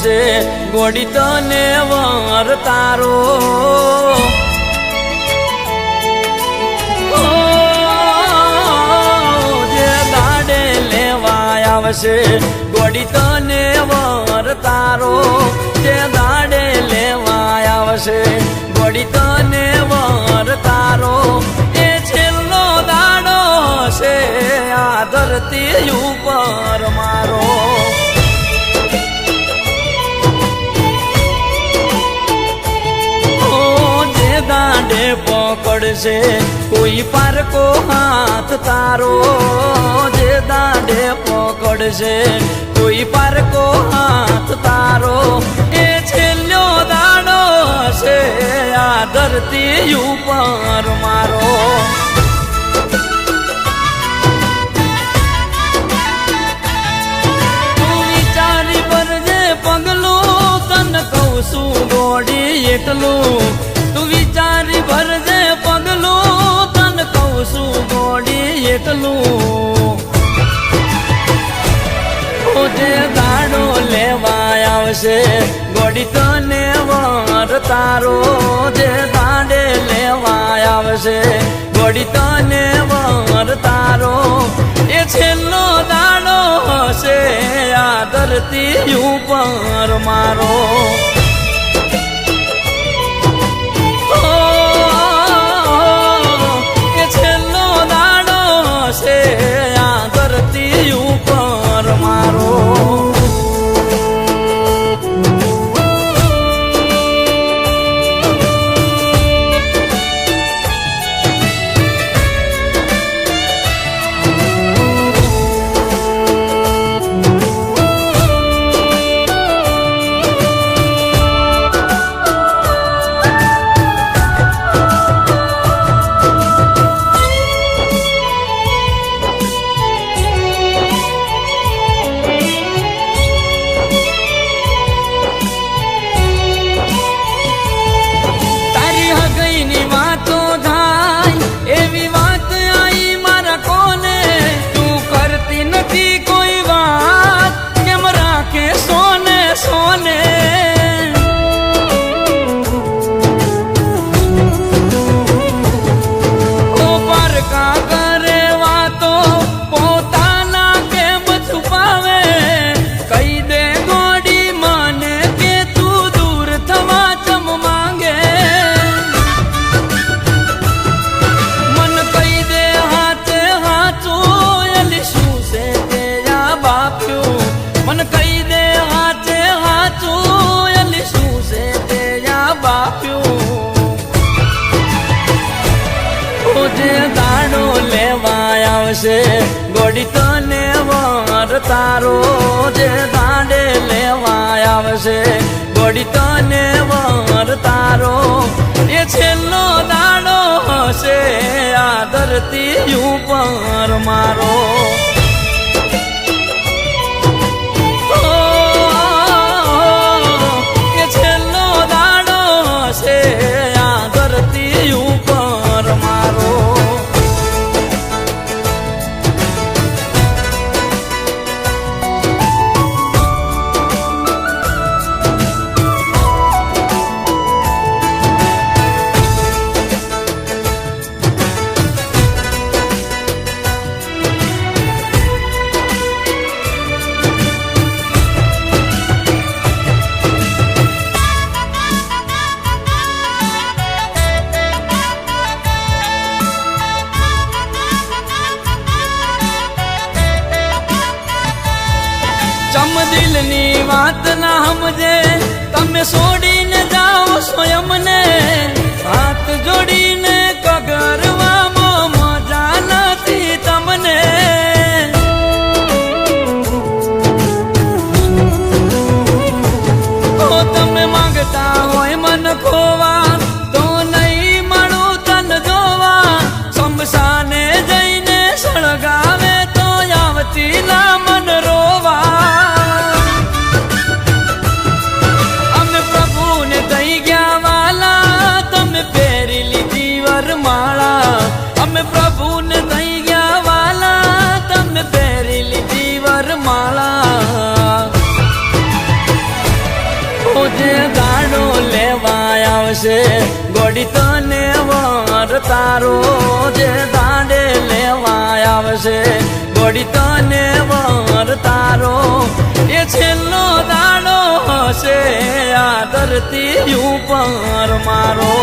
આવશે ગોડી તને વર તારો જે દાડે લેવા આવશે ગોડી તને વર તારો જે દાડે લેવા આવશે ગોડી તને વર તારો એ છેલ્લો દાડો છે આ ધરતી ઉપર મારો જે દાંડે પકડશે કોઈ પારકો હાથ તારો જે દાંડે પકડશે કોઈ પારકો હાથ તારો એ છેલ્લો દાડો છે આ ધરતી ઉપર મારો તું વિચારી ભરજે પગલું તને કહું છું ગોડી એટલું તું વિચારી ભરજે પગલું તને કહું છું ગોડી એટલું જે દાડો લેવા આવશે ગોડી તને વર તારો જે દાડે લેવા આવશે ગોડી તને વર તારો એ છેલ્લો દાડો હશે આ ધરતી ઉપર મારો એ છેલ્લો દાડો હશે આ ધરતી ઉપર મારો ગોડી તને વર તારો જે દાડે લેવા આવશે ગોડી તને વર તારો એ છેલ્લો દાડો હશે આ ધરતી ઉપર મારો એ છેલ્લો દાડો હશે આ ધરતી ઉપર મારો દિલની વાત ના સમજે તમે છોડીને જાઓ સ્વયંને હાથ જોડીને કગરવામાં મજા નથી તમને તમે માંગતા હોય મન ખોવા તો નહીં મળું તન જોવા શમશાને જઈને સળગાવે તો આવતી ના મન રોવા અમે પ્રભુને થઈ ગયા વાલા તમે પહેરી લીધી વરમાળા આવશે ગોડી તને વર તારો જે દાંડે લેવા આવશે ગોડી તને વર તારો એ છેલ્લો દાડો હશે આ ધરતી ઉપર મારો